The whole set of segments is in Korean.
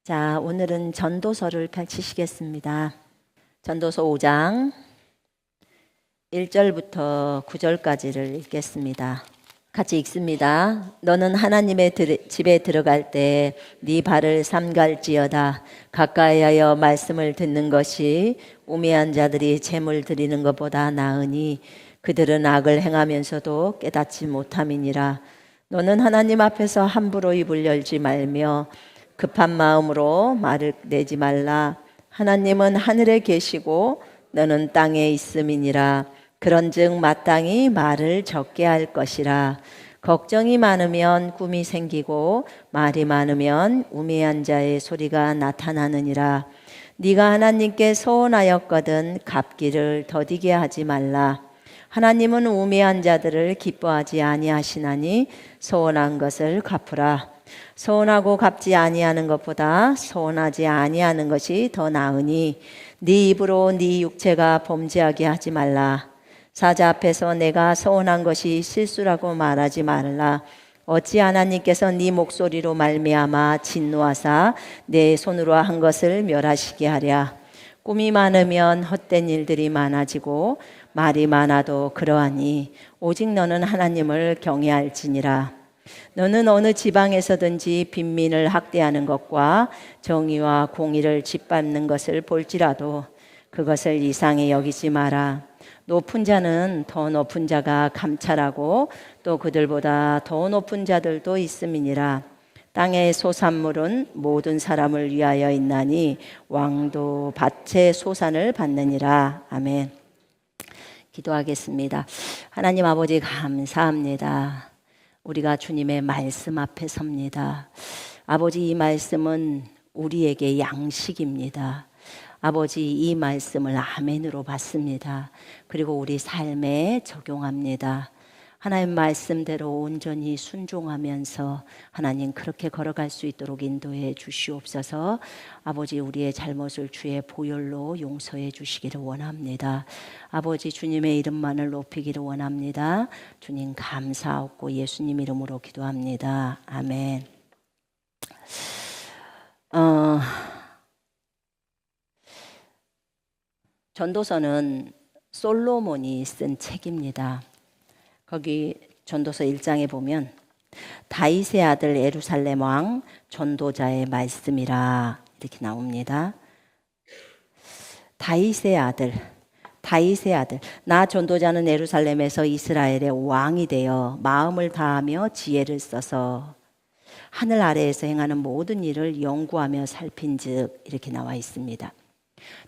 자, 오늘은 전도서를 펼치시겠습니다. 전도서 5장 1절부터 9절까지를 읽겠습니다. 같이 읽습니다. 너는 하나님의 집에 들어갈 때 네 발을 삼갈지어다. 가까이하여 말씀을 듣는 것이 우매한 자들이 재물 드리는 것보다 나으니 그들은 악을 행하면서도 깨닫지 못함이니라. 너는 하나님 앞에서 함부로 입을 열지 말며 급한 마음으로 말을 내지 말라. 하나님은 하늘에 계시고 너는 땅에 있음이니라. 그런즉 마땅히 말을 적게 할 것이라. 걱정이 많으면 꿈이 생기고 말이 많으면 우매한 자의 소리가 나타나느니라. 네가 하나님께 소원하였거든 갚기를 더디게 하지 말라. 하나님은 우매한 자들을 기뻐하지 아니하시나니 소원한 것을 갚으라. 소원하고 갚지 아니하는 것보다 소원하지 아니하는 것이 더 나으니 네 입으로 네 육체가 범죄하게 하지 말라. 사자 앞에서 내가 소원한 것이 실수라고 말하지 말라. 어찌 하나님께서 네 목소리로 말미암아 진노하사 내 손으로 한 것을 멸하시게 하랴. 꿈이 많으면 헛된 일들이 많아지고 말이 많아도 그러하니 오직 너는 하나님을 경외할지니라. 너는 어느 지방에서든지 빈민을 학대하는 것과 정의와 공의를 짓밟는 것을 볼지라도 그것을 이상히 여기지 마라. 높은 자는 더 높은 자가 감찰하고 또 그들보다 더 높은 자들도 있음이니라. 땅의 소산물은 모든 사람을 위하여 있나니 왕도 밭의 소산을 받느니라. 아멘. 기도하겠습니다. 하나님 아버지 감사합니다. 우리가 주님의 말씀 앞에 섭니다. 아버지, 이 말씀은 우리에게 양식입니다. 아버지, 이 말씀을 아멘으로 받습니다. 그리고 우리 삶에 적용합니다. 하나님 말씀대로 온전히 순종하면서 하나님 그렇게 걸어갈 수 있도록 인도해 주시옵소서. 아버지, 우리의 잘못을 주의 보혈로 용서해 주시기를 원합니다. 아버지, 주님의 이름만을 높이기를 원합니다. 주님 감사하고 예수님 이름으로 기도합니다. 아멘. 전도서는 솔로몬이 쓴 책입니다. 거기 전도서 1장에 보면 다윗의 아들 예루살렘 왕 전도자의 말씀이라 이렇게 나옵니다. 다윗의 아들. 나 전도자는 예루살렘에서 이스라엘의 왕이 되어 마음을 다하며 지혜를 써서 하늘 아래에서 행하는 모든 일을 연구하며 살핀즉 이렇게 나와 있습니다.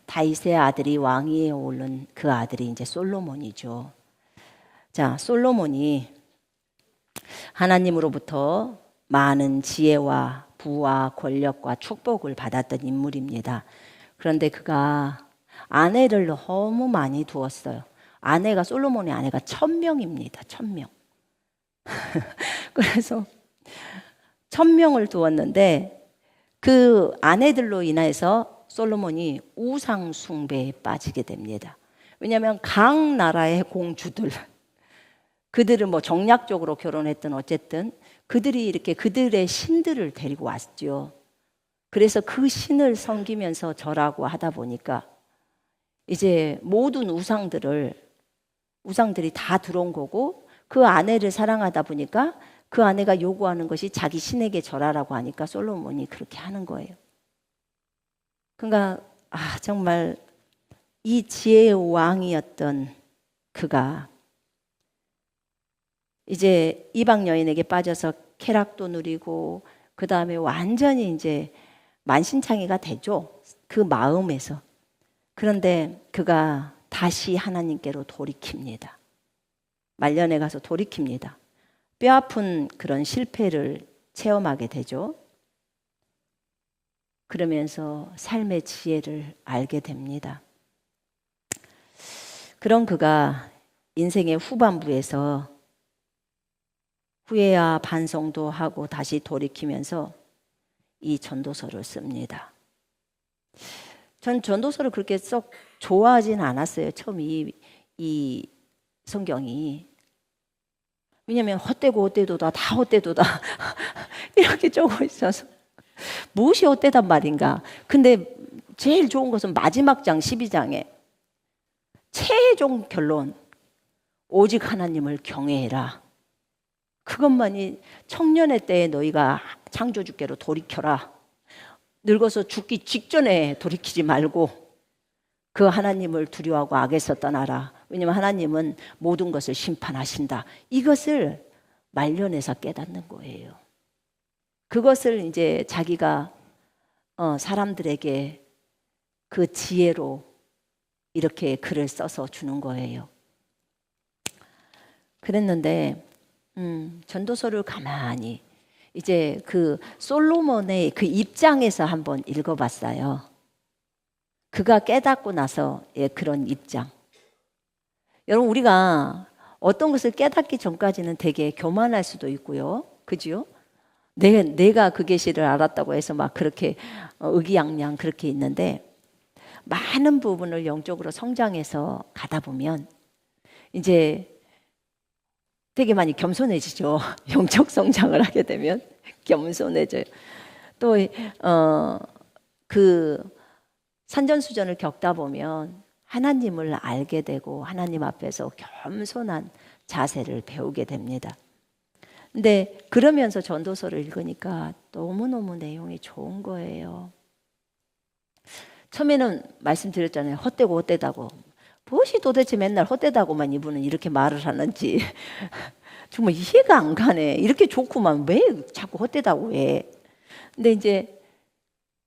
다윗의 아들이 왕위에 오른 그 아들이 이제 솔로몬이죠. 자, 솔로몬이 하나님으로부터 많은 지혜와 부와 권력과 축복을 받았던 인물입니다. 그런데 그가 아내를 너무 많이 두었어요. 솔로몬의 아내가 1000명입니다. 1000명. 그래서 1000명을 두었는데 그 아내들로 인해서 솔로몬이 우상 숭배에 빠지게 됩니다. 왜냐하면 각 나라의 공주들, 그들은 뭐 정략적으로 결혼했든 어쨌든 그들이 이렇게 그들의 신들을 데리고 왔죠. 그래서 그 신을 섬기면서 절하고 하다 보니까 이제 모든 우상들이 다 들어온 거고 그 아내를 사랑하다 보니까 그 아내가 요구하는 것이 자기 신에게 절하라고 하니까 솔로몬이 그렇게 하는 거예요. 그러니까 정말 이 지혜의 왕이었던 그가 이제 이방 여인에게 빠져서 쾌락도 누리고 그 다음에 완전히 이제 만신창이가 되죠. 그 마음에서. 그런데 그가 다시 하나님께로 돌이킵니다. 말년에 가서 돌이킵니다. 뼈아픈 그런 실패를 체험하게 되죠. 그러면서 삶의 지혜를 알게 됩니다. 그런 그가 인생의 후반부에서 후회와 반성도 하고 다시 돌이키면서 이 전도서를 씁니다. 전 전도서를 그렇게 썩 좋아하진 않았어요. 처음 이 성경이. 왜냐하면 헛되고 헛되도다 다 헛되도다 이렇게 적어 있어서 무엇이 헛되단 말인가? 근데 제일 좋은 것은 마지막 장 12장에 최종 결론, 오직 하나님을 경외해라. 그것만이 청년의 때에 너희가 창조주께로 돌이켜라. 늙어서 죽기 직전에 돌이키지 말고 그 하나님을 두려워하고 악에서 떠나라. 왜냐하면 하나님은 모든 것을 심판하신다. 이것을 말년에서 깨닫는 거예요. 그것을 이제 자기가 사람들에게 그 지혜로 이렇게 글을 써서 주는 거예요. 그랬는데 전도서를 가만히 이제 그 솔로몬의 그 입장에서 한번 읽어봤어요. 그가 깨닫고 나서 그런 입장. 여러분, 우리가 어떤 것을 깨닫기 전까지는 되게 교만할 수도 있고요. 그죠? 내가 그 계시를 알았다고 해서 막 그렇게 의기양양 그렇게 있는데, 많은 부분을 영적으로 성장해서 가다 보면 이제 되게 많이 겸손해지죠. 영적 성장을 하게 되면 겸손해져요. 또 그 산전수전을 겪다 보면 하나님을 알게 되고 하나님 앞에서 겸손한 자세를 배우게 됩니다. 근데 그러면서 전도서를 읽으니까 너무너무 내용이 좋은 거예요. 처음에는 말씀드렸잖아요. 헛되고 헛되다고. 무엇이 도대체 맨날 헛되다고만 이분은 이렇게 말을 하는지 정말 이해가 안 가네. 이렇게 좋구만 왜 자꾸 헛되다고 해. 근데 이제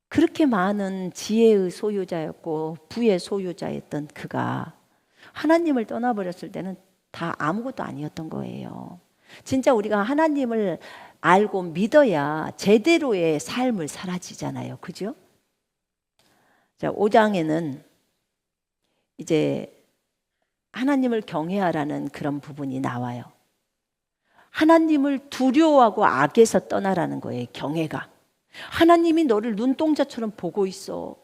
그렇게 많은 지혜의 소유자였고 부의 소유자였던 그가 하나님을 떠나버렸을 때는 다 아무것도 아니었던 거예요. 진짜 우리가 하나님을 알고 믿어야 제대로의 삶을 살아지잖아요. 그죠? 자, 5장에는 이제 하나님을 경외하라는 그런 부분이 나와요. 하나님을 두려워하고 악에서 떠나라는 거예요. 경외가. 하나님이 너를 눈동자처럼 보고 있어.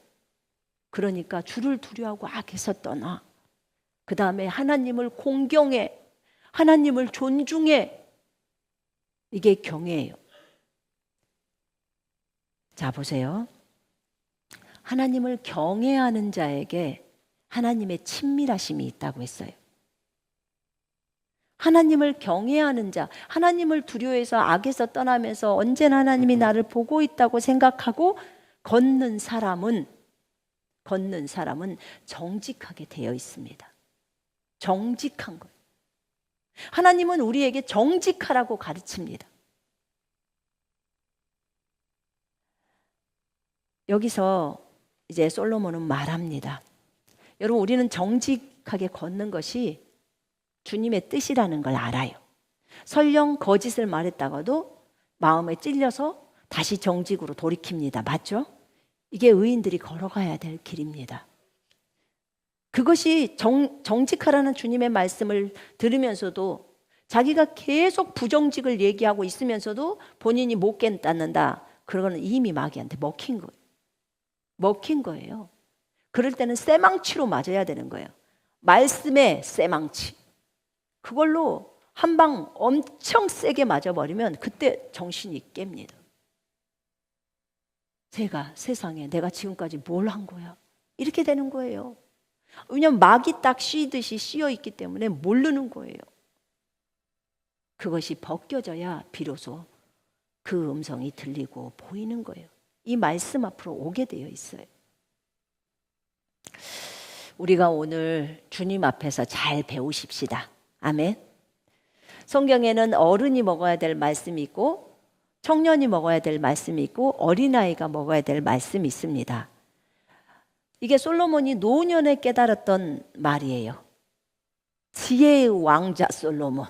그러니까 주를 두려워하고 악에서 떠나. 그 다음에 하나님을 공경해. 하나님을 존중해. 이게 경외예요. 자, 보세요. 하나님을 경외하는 자에게 하나님의 친밀하심이 있다고 했어요. 하나님을 경외하는 자, 하나님을 두려워해서 악에서 떠나면서 언제나 하나님이 나를 보고 있다고 생각하고 걷는 사람은 정직하게 되어 있습니다. 정직한 거예요. 하나님은 우리에게 정직하라고 가르칩니다. 여기서 이제 솔로몬은 말합니다. 여러분, 우리는 정직하게 걷는 것이 주님의 뜻이라는 걸 알아요. 설령 거짓을 말했다가도 마음에 찔려서 다시 정직으로 돌이킵니다. 맞죠? 이게 의인들이 걸어가야 될 길입니다. 그것이 정직하라는 주님의 말씀을 들으면서도 자기가 계속 부정직을 얘기하고 있으면서도 본인이 못 깨닫는다. 그거는 이미 마귀한테 먹힌 거예요. 먹힌 거예요. 그럴 때는 쇠망치로 맞아야 되는 거예요. 말씀에 쇠망치. 그걸로 한 방 엄청 세게 맞아버리면 그때 정신이 깹니다. 세상에 내가 지금까지 뭘 한 거야? 이렇게 되는 거예요. 왜냐하면 막이 딱 씌듯이 씌어 있기 때문에 모르는 거예요. 그것이 벗겨져야 비로소 그 음성이 들리고 보이는 거예요. 이 말씀 앞으로 오게 되어 있어요. 우리가 오늘 주님 앞에서 잘 배우십시다. 아멘. 성경에는 어른이 먹어야 될 말씀이 있고 청년이 먹어야 될 말씀이 있고 어린아이가 먹어야 될 말씀이 있습니다. 이게 솔로몬이 노년에 깨달았던 말이에요. 지혜의 왕자 솔로몬.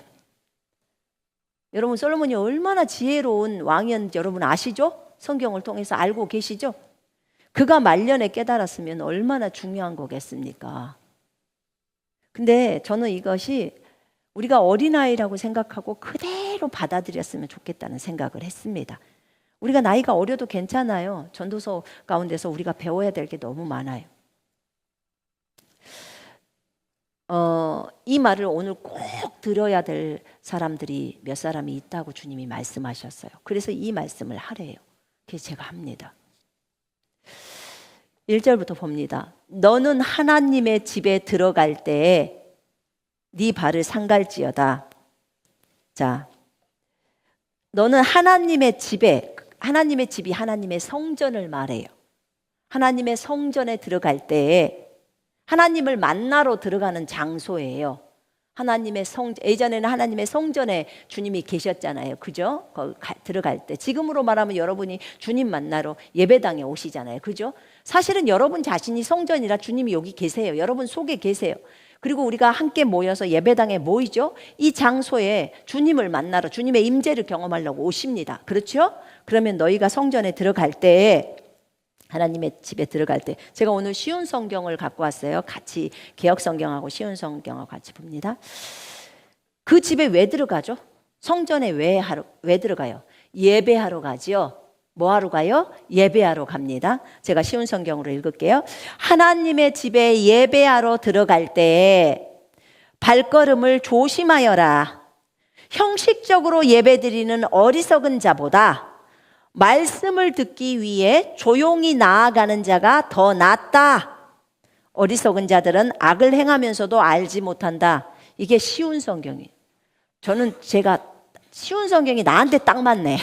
여러분, 솔로몬이 얼마나 지혜로운 왕이었는지 여러분 아시죠? 성경을 통해서 알고 계시죠? 그가 말년에 깨달았으면 얼마나 중요한 거겠습니까? 근데 저는 이것이 우리가 어린아이라고 생각하고 그대로 받아들였으면 좋겠다는 생각을 했습니다. 우리가 나이가 어려도 괜찮아요. 전도서 가운데서 우리가 배워야 될 게 너무 많아요. 이 말을 오늘 꼭 들어야 될 사람들이 몇 사람이 있다고 주님이 말씀하셨어요. 그래서 이 말씀을 하래요. 그게 제가 합니다. 1절부터 봅니다. 너는 하나님의 집에 들어갈 때에 네 발을 상갈지어다. 자, 너는 하나님의 집에, 하나님의 집이 하나님의 성전을 말해요. 하나님의 성전에 들어갈 때에 하나님을 만나러 들어가는 장소예요. 하나님의 예전에는 하나님의 성전에 주님이 계셨잖아요. 그죠? 거기 들어갈 때. 지금으로 말하면 여러분이 주님 만나러 예배당에 오시잖아요. 그죠? 사실은 여러분 자신이 성전이라 주님이 여기 계세요. 여러분 속에 계세요. 그리고 우리가 함께 모여서 예배당에 모이죠. 이 장소에 주님을 만나러, 주님의 임재를 경험하려고 오십니다. 그렇죠? 그러면 너희가 성전에 들어갈 때, 하나님의 집에 들어갈 때, 제가 오늘 쉬운 성경을 갖고 왔어요. 같이 개역 성경하고 쉬운 성경하고 같이 봅니다. 그 집에 왜 들어가죠? 성전에 왜 들어가요? 예배하러 가죠. 뭐 하러 가요? 예배하러 갑니다. 제가 쉬운 성경으로 읽을게요. 하나님의 집에 예배하러 들어갈 때 발걸음을 조심하여라. 형식적으로 예배드리는 어리석은 자보다 말씀을 듣기 위해 조용히 나아가는 자가 더 낫다. 어리석은 자들은 악을 행하면서도 알지 못한다. 이게 쉬운 성경이에요. 저는 제가 쉬운 성경이 나한테 딱 맞네.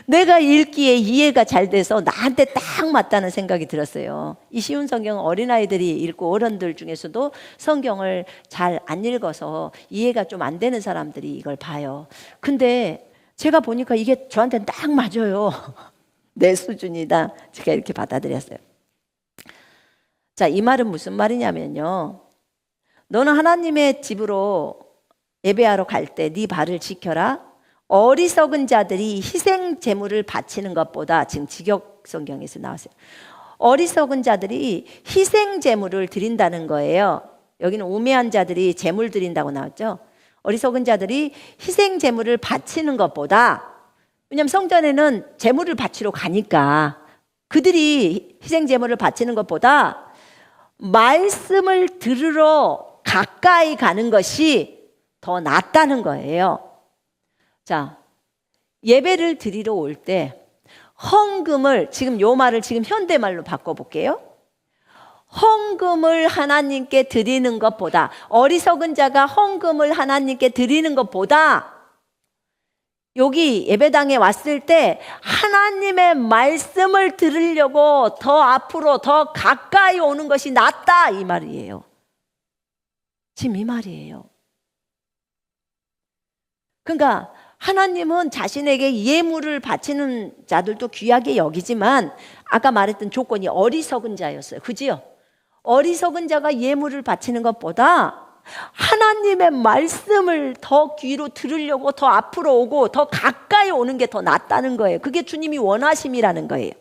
내가 읽기에 이해가 잘 돼서 나한테 딱 맞다는 생각이 들었어요. 이 쉬운 성경은 어린아이들이 읽고 어른들 중에서도 성경을 잘 안 읽어서 이해가 좀 안 되는 사람들이 이걸 봐요. 근데 제가 보니까 이게 저한테는 딱 맞아요. 내 수준이다. 제가 이렇게 받아들였어요. 자, 이 말은 무슨 말이냐면요. 너는 하나님의 집으로 예배하러 갈 때 네 발을 지켜라. 어리석은 자들이 희생 제물을 바치는 것보다, 지금 직역 성경에서 나왔어요. 어리석은 자들이 희생 제물을 드린다는 거예요. 여기는 우매한 자들이 제물 드린다고 나왔죠. 어리석은 자들이 희생 제물을 바치는 것보다, 왜냐하면 성전에는 제물을 바치러 가니까 그들이 희생 제물을 바치는 것보다 말씀을 들으러 가까이 가는 것이 더 낫다는 거예요. 자, 예배를 드리러 올 때 헌금을, 지금 요 말을 지금 현대말로 바꿔볼게요. 헌금을 하나님께 드리는 것보다, 어리석은 자가 헌금을 하나님께 드리는 것보다 여기 예배당에 왔을 때 하나님의 말씀을 들으려고 더 앞으로 더 가까이 오는 것이 낫다, 이 말이에요. 지금 이 말이에요. 그러니까 하나님은 자신에게 예물을 바치는 자들도 귀하게 여기지만 아까 말했던 조건이 어리석은 자였어요. 그지요? 어리석은 자가 예물을 바치는 것보다 하나님의 말씀을 더 귀로 들으려고 더 앞으로 오고 더 가까이 오는 게 더 낫다는 거예요. 그게 주님이 원하심이라는 거예요.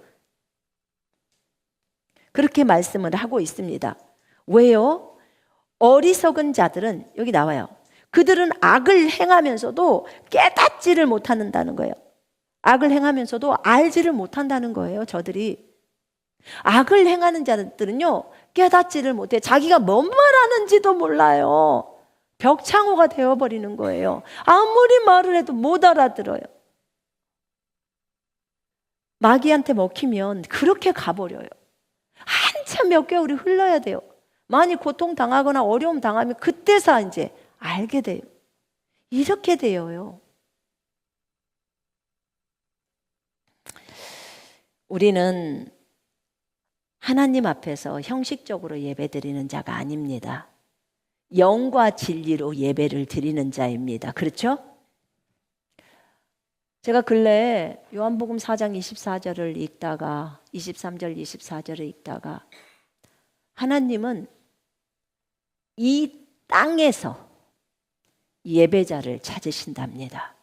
그렇게 말씀을 하고 있습니다. 왜요? 어리석은 자들은, 여기 나와요. 그들은 악을 행하면서도 깨닫지를 못한다는 거예요. 악을 행하면서도 알지를 못한다는 거예요. 저들이. 악을 행하는 자들은요, 깨닫지를 못해. 자기가 뭔 말하는지도 몰라요. 벽창호가 되어버리는 거예요. 아무리 말을 해도 못 알아들어요. 마귀한테 먹히면 그렇게 가버려요. 한참 몇 개월이 흘러야 돼요. 많이 고통당하거나 어려움 당하면 그때서 이제 알게 돼요. 이렇게 되어요. 우리는 하나님 앞에서 형식적으로 예배드리는 자가 아닙니다. 영과 진리로 예배를 드리는 자입니다. 그렇죠? 제가 근래에 요한복음 4장 24절을 읽다가 23절 24절을 읽다가 하나님은 이 땅에서 예배자를 찾으신답니다.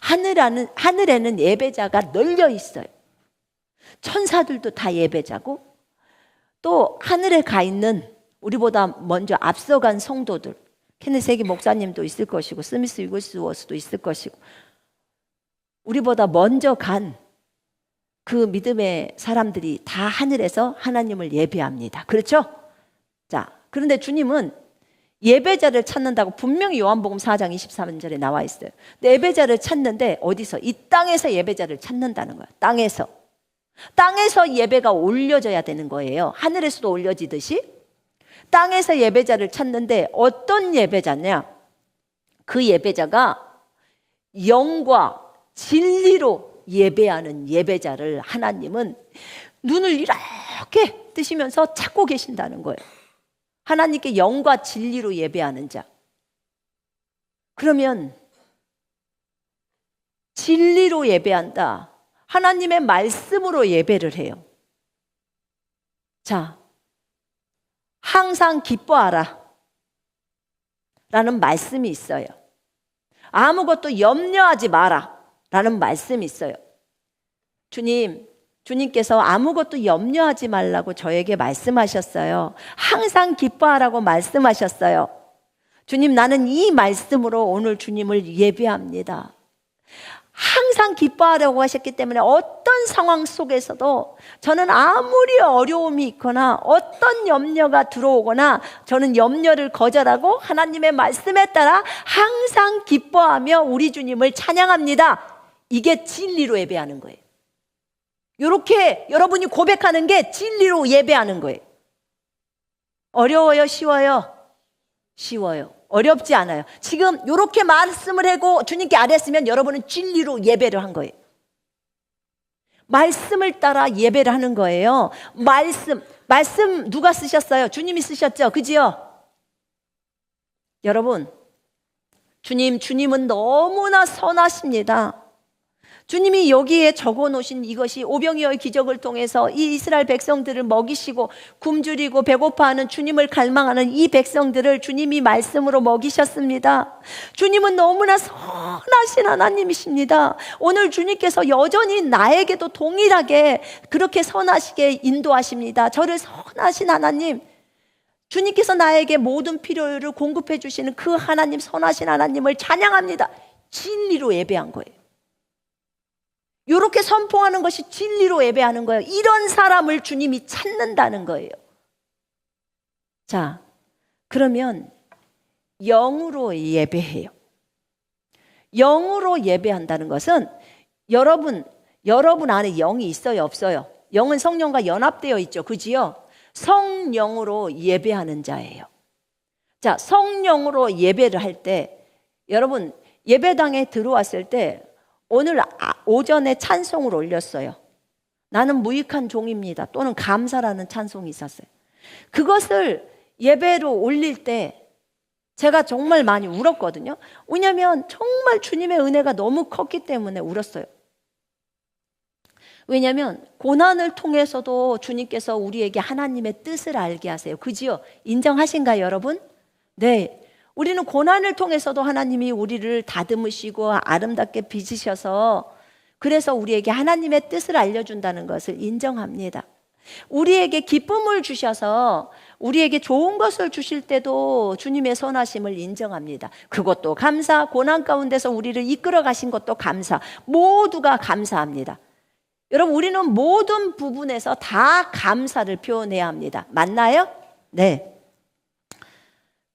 하늘에는 예배자가 널려 있어요. 천사들도 다 예배자고 또 하늘에 가 있는 우리보다 먼저 앞서간 성도들, 케네스 해기 목사님도 있을 것이고 스미스 위글스워스도 있을 것이고 우리보다 먼저 간 그 믿음의 사람들이 다 하늘에서 하나님을 예배합니다. 그렇죠? 자, 그런데 주님은 예배자를 찾는다고 분명히 요한복음 4장 23절에 나와 있어요. 근데 예배자를 찾는데 어디서? 이 땅에서 예배자를 찾는다는 거야. 땅에서 예배가 올려져야 되는 거예요. 하늘에서도 올려지듯이 땅에서 예배자를 찾는데 어떤 예배자냐? 그 예배자가 영과 진리로 예배하는 예배자를 하나님은 눈을 이렇게 뜨시면서 찾고 계신다는 거예요. 하나님께 영과 진리로 예배하는 자. 그러면 진리로 예배한다. 하나님의 말씀으로 예배를 해요. 자, 항상 기뻐하라 라는 말씀이 있어요. 아무것도 염려하지 마라 라는 말씀이 있어요. 주님께서 아무것도 염려하지 말라고 저에게 말씀하셨어요. 항상 기뻐하라고 말씀하셨어요. 주님, 나는 이 말씀으로 오늘 주님을 예배합니다. 항상 기뻐하라고 하셨기 때문에 어떤 상황 속에서도 저는 아무리 어려움이 있거나 어떤 염려가 들어오거나 저는 염려를 거절하고 하나님의 말씀에 따라 항상 기뻐하며 우리 주님을 찬양합니다. 이게 진리로 예배하는 거예요. 이렇게 여러분이 고백하는 게 진리로 예배하는 거예요. 어려워요? 쉬워요? 쉬워요. 어렵지 않아요. 지금 이렇게 말씀을 하고 주님께 아뢰었으면 여러분은 진리로 예배를 한 거예요. 말씀을 따라 예배를 하는 거예요. 말씀 누가 쓰셨어요? 주님이 쓰셨죠? 그지요? 여러분, 주님은 너무나 선하십니다. 주님이 여기에 적어 놓으신 이것이 오병이어의 기적을 통해서 이 이스라엘 백성들을 먹이시고 굶주리고 배고파하는 주님을 갈망하는 이 백성들을 주님이 말씀으로 먹이셨습니다. 주님은 너무나 선하신 하나님이십니다. 오늘 주님께서 여전히 나에게도 동일하게 그렇게 선하시게 인도하십니다. 저를 선하신 하나님, 주님께서 나에게 모든 필요를 공급해 주시는 그 하나님, 선하신 하나님을 찬양합니다. 진리로 예배한 거예요. 이렇게 선포하는 것이 진리로 예배하는 거예요. 이런 사람을 주님이 찾는다는 거예요. 자, 그러면 영으로 예배해요. 영으로 예배한다는 것은 여러분 안에 영이 있어요, 없어요? 영은 성령과 연합되어 있죠, 그지요? 성령으로 예배하는 자예요. 자, 성령으로 예배를 할 때 여러분 예배당에 들어왔을 때 오늘 오전에 찬송을 올렸어요. 나는 무익한 종입니다. 또는 감사라는 찬송이 있었어요. 그것을 예배로 올릴 때 제가 정말 많이 울었거든요. 왜냐하면 정말 주님의 은혜가 너무 컸기 때문에 울었어요. 왜냐하면 고난을 통해서도 주님께서 우리에게 하나님의 뜻을 알게 하세요. 그지요? 인정하신가요, 여러분? 네. 우리는 고난을 통해서도 하나님이 우리를 다듬으시고 아름답게 빚으셔서 그래서 우리에게 하나님의 뜻을 알려준다는 것을 인정합니다. 우리에게 기쁨을 주셔서 우리에게 좋은 것을 주실 때도 주님의 선하심을 인정합니다. 그것도 감사, 고난 가운데서 우리를 이끌어 가신 것도 감사, 모두가 감사합니다. 여러분, 우리는 모든 부분에서 다 감사를 표현해야 합니다. 맞나요? 네.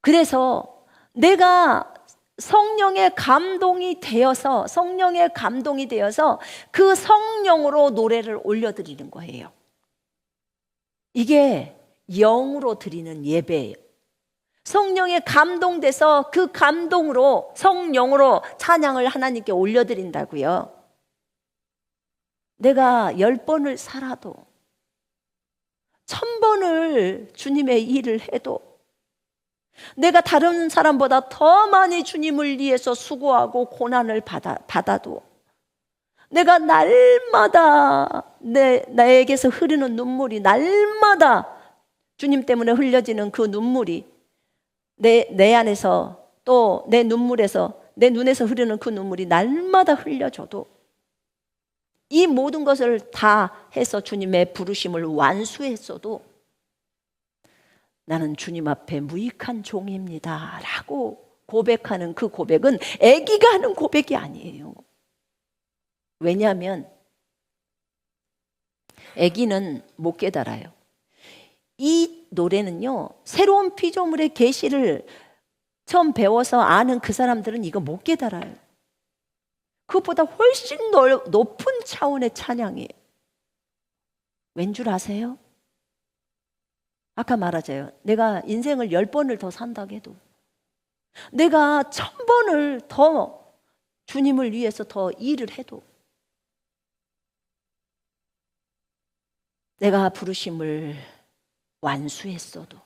그래서 내가 성령의 감동이 되어서 그 성령으로 노래를 올려드리는 거예요. 이게 영으로 드리는 예배예요. 성령에 감동돼서 그 감동으로 성령으로 찬양을 하나님께 올려드린다고요. 내가 10번을 살아도 1000번을 주님의 일을 해도 내가 다른 사람보다 더 많이 주님을 위해서 수고하고 고난을 받아도 내가 날마다 나에게서 흐르는 눈물이 날마다 주님 때문에 흘려지는 그 눈물이 내 안에서 또 내 눈물에서 내 눈에서 흐르는 그 눈물이 날마다 흘려져도 이 모든 것을 다 해서 주님의 부르심을 완수했어도 나는 주님 앞에 무익한 종입니다 라고 고백하는 그 고백은 애기가 하는 고백이 아니에요. 왜냐하면 애기는 못 깨달아요. 이 노래는요, 새로운 피조물의 계시를 처음 배워서 아는 그 사람들은 이거 못 깨달아요. 그것보다 훨씬 높은 차원의 찬양이에요. 왠 줄 아세요? 아까 말하자요. 내가 인생을 10번을 더 산다고 해도, 내가 1000번을 더 주님을 위해서 더 일을 해도, 내가 부르심을 완수했어도,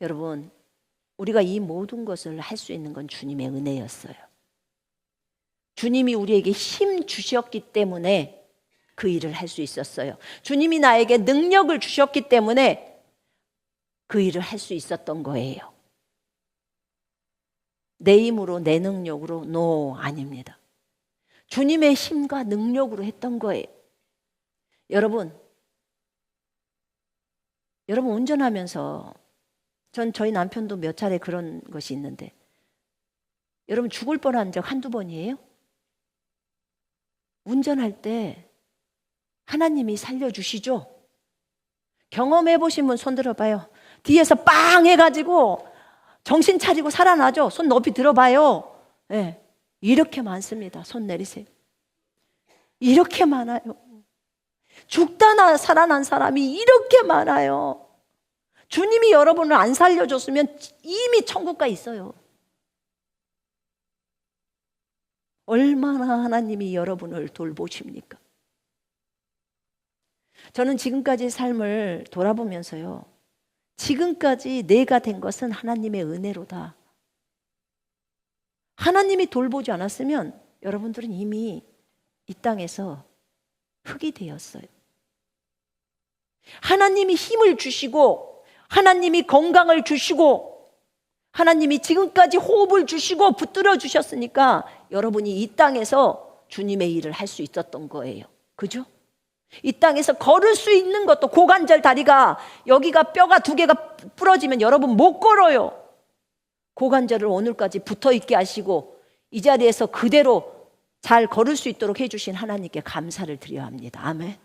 여러분, 우리가 이 모든 것을 할 수 있는 건 주님의 은혜였어요. 주님이 우리에게 힘 주셨기 때문에 그 일을 할 수 있었어요. 주님이 나에게 능력을 주셨기 때문에 그 일을 할 수 있었던 거예요. 내 힘으로, 내 능력으로? No, 아닙니다. 주님의 힘과 능력으로 했던 거예요. 여러분 운전하면서, 저희 남편도 몇 차례 그런 것이 있는데, 여러분 죽을 뻔한 적 한두 번이에요? 운전할 때 하나님이 살려주시죠? 경험해 보신 분 손 들어봐요. 뒤에서 빵 해가지고 정신 차리고 살아나죠? 손 높이 들어봐요. 네, 이렇게 많습니다. 손 내리세요. 이렇게 많아요. 죽다 살아난 사람이 이렇게 많아요. 주님이 여러분을 안 살려줬으면 이미 천국 가 있어요. 얼마나 하나님이 여러분을 돌보십니까? 저는 지금까지 삶을 돌아보면서요, 지금까지 내가 된 것은 하나님의 은혜로다. 하나님이 돌보지 않았으면 여러분들은 이미 이 땅에서 흙이 되었어요. 하나님이 힘을 주시고, 하나님이 건강을 주시고, 하나님이 지금까지 호흡을 주시고 붙들어 주셨으니까 여러분이 이 땅에서 주님의 일을 할 수 있었던 거예요. 그죠? 이 땅에서 걸을 수 있는 것도, 고관절 다리가, 여기가 뼈가 2개가 부러지면 여러분 못 걸어요. 고관절을 오늘까지 붙어 있게 하시고 이 자리에서 그대로 잘 걸을 수 있도록 해주신 하나님께 감사를 드려야 합니다. 아멘.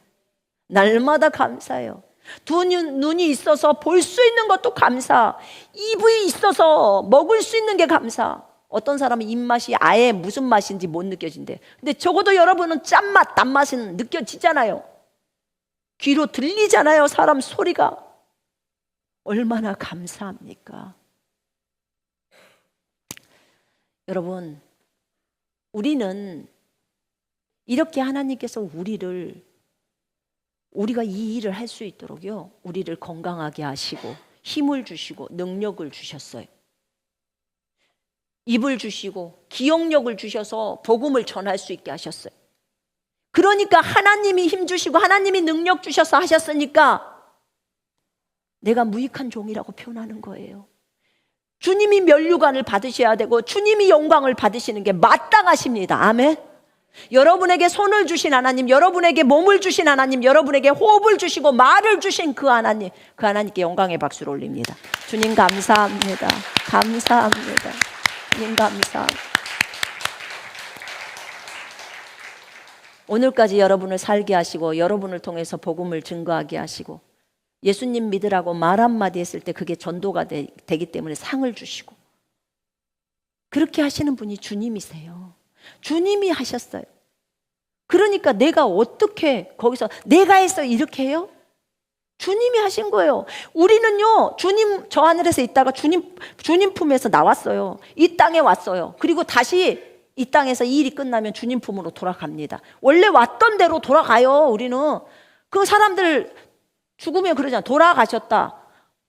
날마다 감사해요. 두 눈이 있어서 볼 수 있는 것도 감사, 입이 있어서 먹을 수 있는 게 감사. 어떤 사람은 입맛이 아예 무슨 맛인지 못 느껴진대. 근데 적어도 여러분은 짠맛, 단맛은 느껴지잖아요. 귀로 들리잖아요. 사람 소리가. 얼마나 감사합니까? 여러분, 우리는 이렇게 하나님께서 우리가 이 일을 할 수 있도록요, 우리를 건강하게 하시고 힘을 주시고 능력을 주셨어요. 입을 주시고 기억력을 주셔서 복음을 전할 수 있게 하셨어요. 그러니까 하나님이 힘 주시고 하나님이 능력 주셔서 하셨으니까 내가 무익한 종이라고 표현하는 거예요. 주님이 면류관을 받으셔야 되고 주님이 영광을 받으시는 게 마땅하십니다. 아멘. 여러분에게 손을 주신 하나님, 여러분에게 몸을 주신 하나님, 여러분에게 호흡을 주시고 말을 주신 그 하나님, 그 하나님께 영광의 박수를 올립니다. 주님 감사합니다. 감사합니다. 주님 감사합니다. 오늘까지 여러분을 살게 하시고 여러분을 통해서 복음을 증거하게 하시고 예수님 믿으라고 말 한마디 했을 때 그게 전도가 되기 때문에 상을 주시고, 그렇게 하시는 분이 주님이세요. 주님이 하셨어요. 그러니까 내가 어떻게 거기서 내가 해서 이렇게 해요? 주님이 하신 거예요. 우리는요, 주님 저 하늘에서 있다가 주님 품에서 나왔어요. 이 땅에 왔어요. 그리고 다시 이 땅에서 이 일이 끝나면 주님 품으로 돌아갑니다. 원래 왔던 대로 돌아가요. 우리는 그 사람들 죽으면 그러잖아. 돌아가셨다.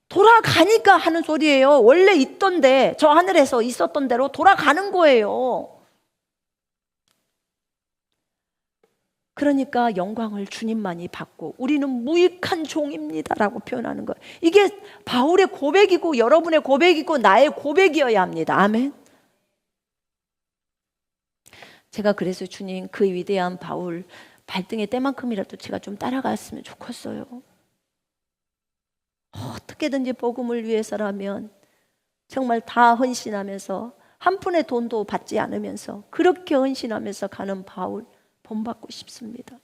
돌아가니까 하는 소리예요. 원래 있던데, 저 하늘에서 있었던 대로 돌아가는 거예요. 그러니까 영광을 주님만이 받고 우리는 무익한 종입니다라고 표현하는 거예요. 이게 바울의 고백이고 여러분의 고백이고 나의 고백이어야 합니다. 아멘. 제가 그래서 주님, 그 위대한 바울 발등에 때만큼이라도 제가 좀 따라갔으면 좋겠어요. 어떻게든지 복음을 위해서라면 정말 다 헌신하면서 한 푼의 돈도 받지 않으면서 그렇게 헌신하면서 가는 바울 본받고 싶습니다.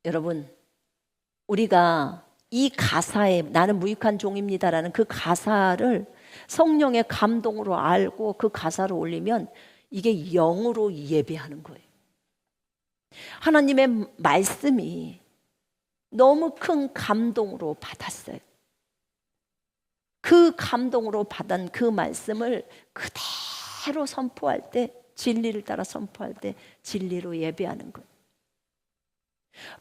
여러분, 우리가 이 가사에 나는 무익한 종입니다라는 그 가사를 성령의 감동으로 알고 그 가사를 올리면 이게 영으로 예배하는 거예요. 하나님의 말씀이 너무 큰 감동으로 받았어요. 그 감동으로 받은 그 말씀을 그대로 선포할 때, 진리를 따라 선포할 때 진리로 예배하는 거예요.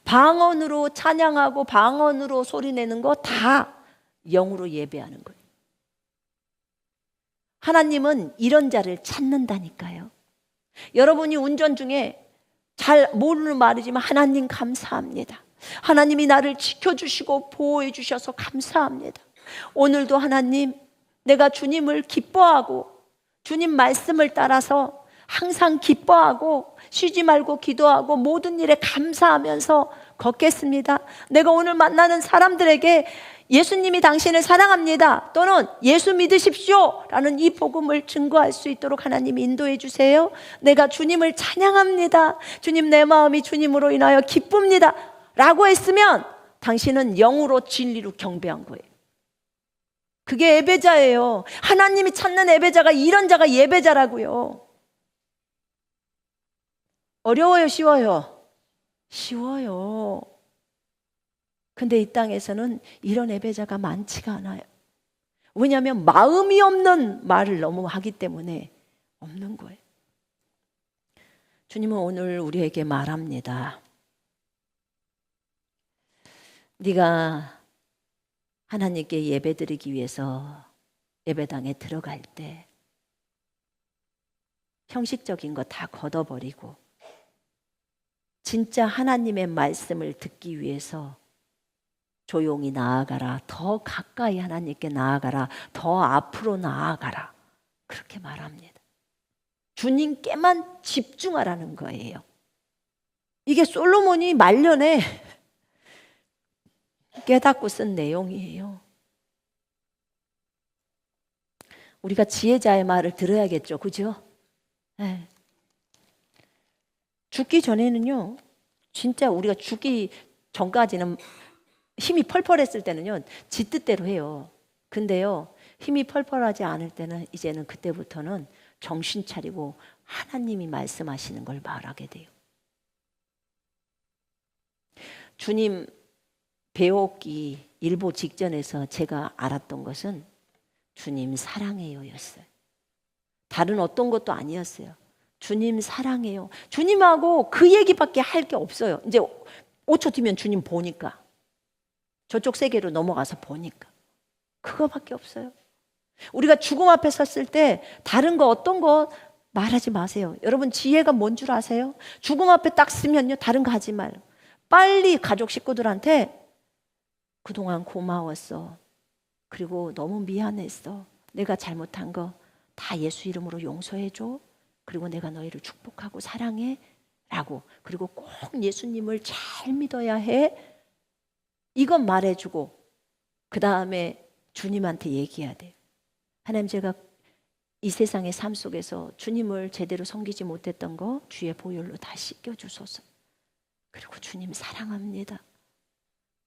방언으로 찬양하고 방언으로 소리내는 거 다 영으로 예배하는 거예요. 하나님은 이런 자를 찾는다니까요. 여러분이 운전 중에 잘 모르는 말이지만 하나님 감사합니다. 하나님이 나를 지켜주시고 보호해 주셔서 감사합니다. 오늘도 하나님, 내가 주님을 기뻐하고 주님 말씀을 따라서 항상 기뻐하고 쉬지 말고 기도하고 모든 일에 감사하면서 걷겠습니다. 내가 오늘 만나는 사람들에게 예수님이 당신을 사랑합니다 또는 예수 믿으십시오 라는 이 복음을 증거할 수 있도록 하나님 인도해 주세요. 내가 주님을 찬양합니다. 주님, 내 마음이 주님으로 인하여 기쁩니다 라고 했으면 당신은 영으로 진리로 경배한 거예요. 그게 예배자예요. 하나님이 찾는 예배자가 이런 자가 예배자라고요. 어려워요, 쉬워요? 쉬워요. 근데 이 땅에서는 이런 예배자가 많지가 않아요. 왜냐하면 마음이 없는 말을 너무 하기 때문에 없는 거예요. 주님은 오늘 우리에게 말합니다. 네가 하나님께 예배드리기 위해서 예배당에 들어갈 때 형식적인 거 다 걷어버리고 진짜 하나님의 말씀을 듣기 위해서 조용히 나아가라. 더 가까이 하나님께 나아가라. 더 앞으로 나아가라. 그렇게 말합니다. 주님께만 집중하라는 거예요. 이게 솔로몬이 말년에 깨닫고 쓴 내용이에요. 우리가 지혜자의 말을 들어야겠죠. 그죠? 네. 죽기 전에는요, 진짜 우리가 죽기 전까지는 힘이 펄펄했을 때는요, 지 뜻대로 해요. 근데요, 힘이 펄펄하지 않을 때는 이제는 그때부터는 정신 차리고 하나님이 말씀하시는 걸 말하게 돼요. 주님 배웠기 일보 직전에서 제가 알았던 것은 주님 사랑해요 였어요. 다른 어떤 것도 아니었어요. 주님 사랑해요. 주님하고 그 얘기밖에 할 게 없어요. 이제 5초 뒤면 주님 보니까. 저쪽 세계로 넘어가서 보니까. 그거밖에 없어요. 우리가 죽음 앞에 섰을 때 다른 거 어떤 거 말하지 마세요. 여러분 지혜가 뭔 줄 아세요? 죽음 앞에 딱 쓰면요, 다른 거 하지 말고 빨리 가족 식구들한테 그동안 고마웠어. 그리고 너무 미안했어. 내가 잘못한 거 다 예수 이름으로 용서해줘. 그리고 내가 너희를 축복하고 사랑해 라고. 그리고 꼭 예수님을 잘 믿어야 해. 이건 말해주고 그 다음에 주님한테 얘기해야 돼요. 하나님, 제가 이 세상의 삶 속에서 주님을 제대로 섬기지 못했던 거 주의 보혈로 다 씻겨주소서. 그리고 주님 사랑합니다.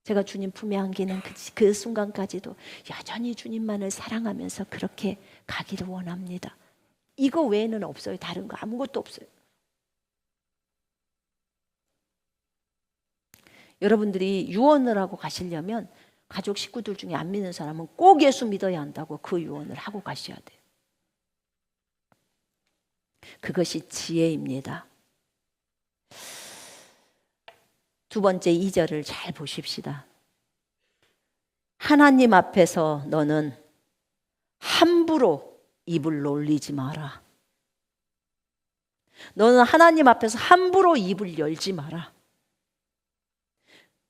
제가 주님 품에 안기는 그 순간까지도 여전히 주님만을 사랑하면서 그렇게 가기를 원합니다. 이거 외에는 없어요. 다른 거 아무것도 없어요. 여러분들이 유언을 하고 가시려면 가족 식구들 중에 안 믿는 사람은 꼭 예수 믿어야 한다고 그 유언을 하고 가셔야 돼요. 그것이 지혜입니다. 두 번째 2절을 잘 보십시다. 하나님 앞에서 너는 함부로 입을 놀리지 마라. 너는 하나님 앞에서 함부로 입을 열지 마라.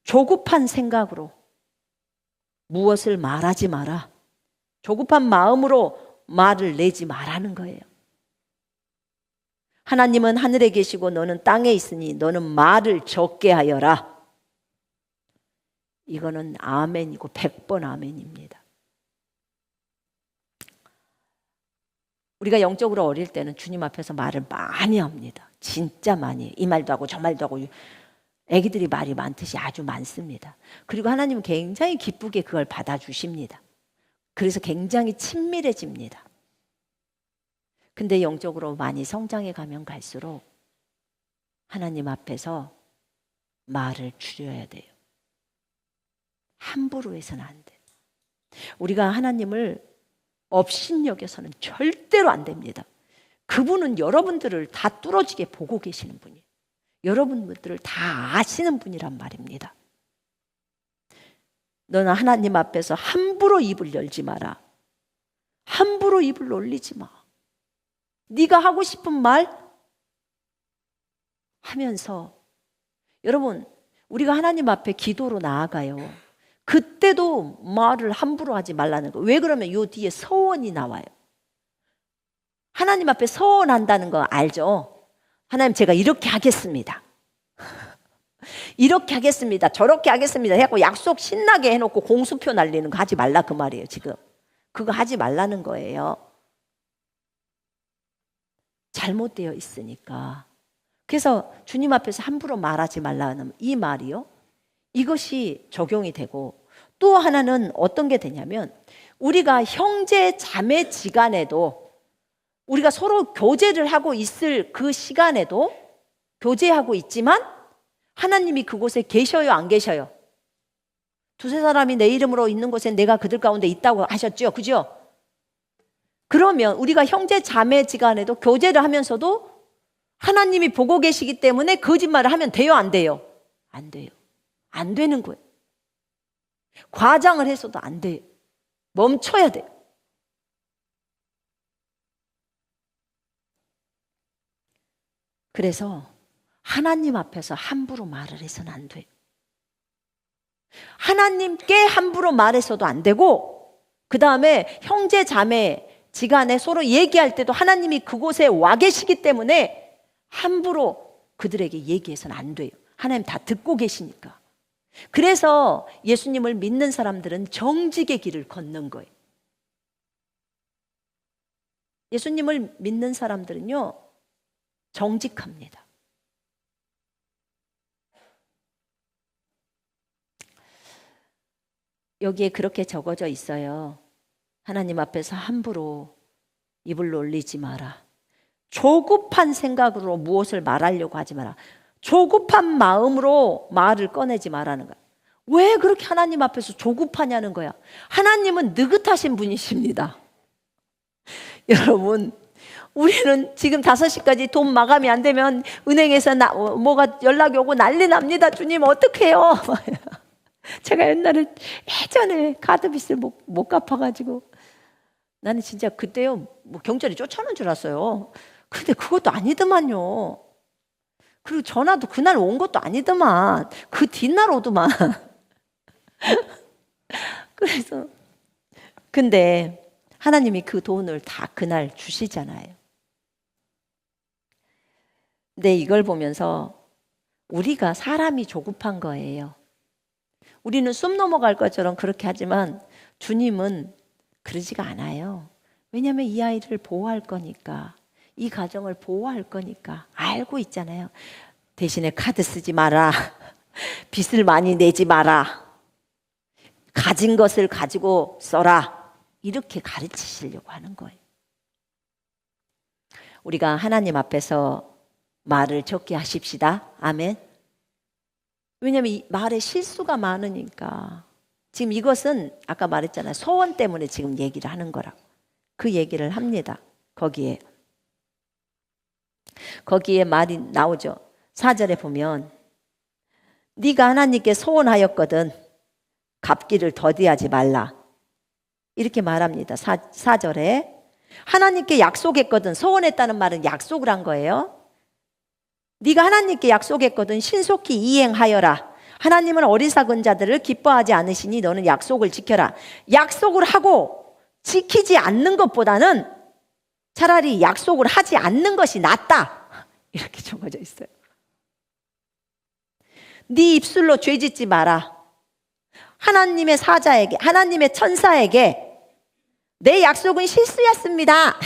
조급한 생각으로 무엇을 말하지 마라. 조급한 마음으로 말을 내지 말라는 거예요. 하나님은 하늘에 계시고 너는 땅에 있으니 너는 말을 적게 하여라. 이거는 아멘이고 100번 아멘입니다. 우리가 영적으로 어릴 때는 주님 앞에서 말을 많이 합니다. 진짜 많이. 이 말도 하고 저 말도 하고 애기들이 말이 많듯이 아주 많습니다. 그리고 하나님은 굉장히 기쁘게 그걸 받아주십니다. 그래서 굉장히 친밀해집니다. 근데 영적으로 많이 성장해 가면 갈수록 하나님 앞에서 말을 줄여야 돼요. 함부로 해서는 안 돼. 우리가 하나님을 업신여겨서는 절대로 안 됩니다. 그분은 여러분들을 다 뚫어지게 보고 계시는 분이에요. 여러분들을 다 아시는 분이란 말입니다. 너는 하나님 앞에서 함부로 입을 열지 마라. 함부로 입을 올리지 마. 네가 하고 싶은 말 하면서, 여러분, 우리가 하나님 앞에 기도로 나아가요. 그때도 말을 함부로 하지 말라는 거예요. 왜 그러면 요 뒤에 서원이 나와요. 하나님 앞에 서원한다는 거 알죠? 하나님, 제가 이렇게 하겠습니다. 이렇게 하겠습니다. 저렇게 하겠습니다. 해갖고 약속 신나게 해놓고 공수표 날리는 거 하지 말라 그 말이에요. 지금 그거 하지 말라는 거예요. 잘못되어 있으니까. 그래서 주님 앞에서 함부로 말하지 말라는 이 말이요, 이것이 적용이 되고, 또 하나는 어떤 게 되냐면, 우리가 형제 자매 지간에도 우리가 서로 교제를 하고 있을 그 시간에도 교제하고 있지만 하나님이 그곳에 계셔요, 안 계셔요? 두세 사람이 내 이름으로 있는 곳에 내가 그들 가운데 있다고 하셨죠, 그죠? 그러면 우리가 형제 자매 지간에도 교제를 하면서도 하나님이 보고 계시기 때문에 거짓말을 하면 돼요, 안 돼요? 안 돼요. 안 되는 거예요. 과장을 해서도 안 돼요. 멈춰야 돼요. 그래서 하나님 앞에서 함부로 말을 해서는 안 돼요. 하나님께 함부로 말해서도 안 되고, 그 다음에 형제 자매 지간에 서로 얘기할 때도 하나님이 그곳에 와 계시기 때문에 함부로 그들에게 얘기해서는 안 돼요. 하나님 다 듣고 계시니까. 그래서 예수님을 믿는 사람들은 정직의 길을 걷는 거예요. 예수님을 믿는 사람들은요, 정직합니다. 여기에 그렇게 적어져 있어요. 하나님 앞에서 함부로 입을 놀리지 마라. 조급한 생각으로 무엇을 말하려고 하지 마라. 조급한 마음으로 말을 꺼내지 말라는 거야. 왜 그렇게 하나님 앞에서 조급하냐는 거야. 하나님은 느긋하신 분이십니다. 여러분, 우리는 지금 5시까지 돈 마감이 안 되면 은행에서 뭐가 연락이 오고 난리 납니다. 주님 어떡해요? 제가 예전에 카드빚을 못 갚아가지고 나는 진짜 그때요, 뭐 경찰이 쫓아오는 줄 알았어요. 근데 그것도 아니더만요. 그리고 전화도 그날 온 것도 아니더만. 그 뒷날 오더만. 그래서 근데 하나님이 그 돈을 다 그날 주시잖아요. 근데 이걸 보면서 우리가 사람이 조급한 거예요. 우리는 숨 넘어갈 것처럼 그렇게 하지만 주님은 그러지가 않아요. 왜냐하면 이 아이를 보호할 거니까, 이 가정을 보호할 거니까 알고 있잖아요. 대신에 카드 쓰지 마라. 빚을 많이 내지 마라. 가진 것을 가지고 써라. 이렇게 가르치시려고 하는 거예요. 우리가 하나님 앞에서 말을 적게 하십시다. 아멘. 왜냐하면 이 말에 실수가 많으니까. 지금 이것은 아까 말했잖아요. 소원 때문에 지금 얘기를 하는 거라고. 그 얘기를 합니다. 거기에 말이 나오죠. 4절에 보면 네가 하나님께 소원하였거든 갚기를 더디하지 말라. 이렇게 말합니다. 4절에 하나님께 약속했거든. 소원했다는 말은 약속을 한 거예요. 네가 하나님께 약속했거든 신속히 이행하여라. 하나님은 어리석은 자들을 기뻐하지 않으시니 너는 약속을 지켜라. 약속을 하고 지키지 않는 것보다는 차라리 약속을 하지 않는 것이 낫다. 이렇게 적어져 있어요. 네 입술로 죄짓지 마라. 하나님의 사자에게, 하나님의 천사에게 내 약속은 실수였습니다.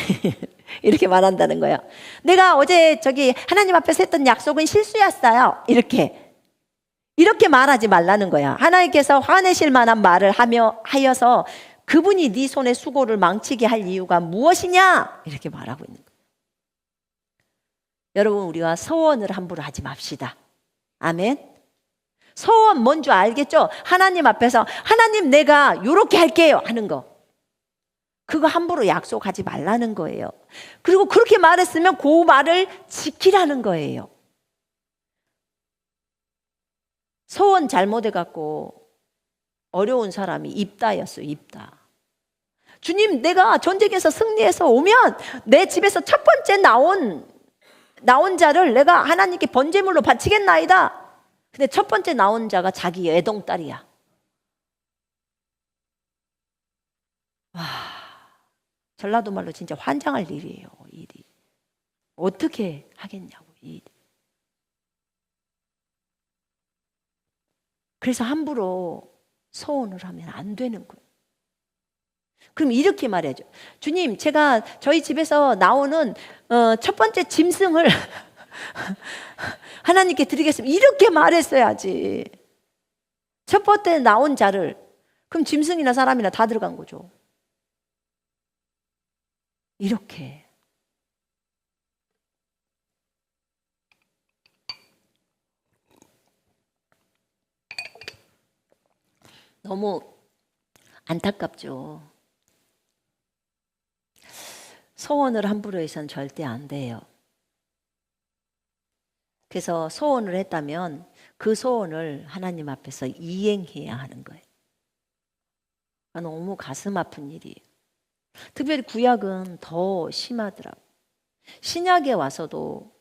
이렇게 말한다는 거예요. 내가 어제 하나님 앞에서 했던 약속은 실수였어요. 이렇게 이렇게 말하지 말라는 거야. 하나님께서 화내실 만한 말을 하여서 그분이 네 손에 수고를 망치게 할 이유가 무엇이냐? 이렇게 말하고 있는 거예요. 여러분, 우리가 서원을 함부로 하지 맙시다. 아멘. 서원 뭔 줄 알겠죠? 하나님 앞에서 하나님 내가 이렇게 할게요 하는 거, 그거 함부로 약속하지 말라는 거예요. 그리고 그렇게 말했으면 그 말을 지키라는 거예요. 서원 잘못해갖고 어려운 사람이 입다였어요. 입다. 주님, 내가 전쟁에서 승리해서 오면 내 집에서 첫 번째 나온 자를 내가 하나님께 번제물로 바치겠나이다. 근데 첫 번째 나온 자가 자기 애동딸이야. 와, 전라도 말로 진짜 환장할 일이에요. 일이 어떻게 하겠냐고, 일이. 그래서 함부로 서원을 하면 안 되는 거예요. 그럼 이렇게 말해야죠. 주님, 제가 저희 집에서 나오는 첫 번째 짐승을 하나님께 드리겠습니다. 이렇게 말했어야지. 첫 번째 나온 자를. 그럼 짐승이나 사람이나 다 들어간 거죠. 이렇게. 너무 안타깝죠. 소원을 함부로 해서는 절대 안 돼요. 그래서 소원을 했다면 그 소원을 하나님 앞에서 이행해야 하는 거예요. 너무 가슴 아픈 일이에요. 특별히 구약은 더 심하더라고요. 신약에 와서도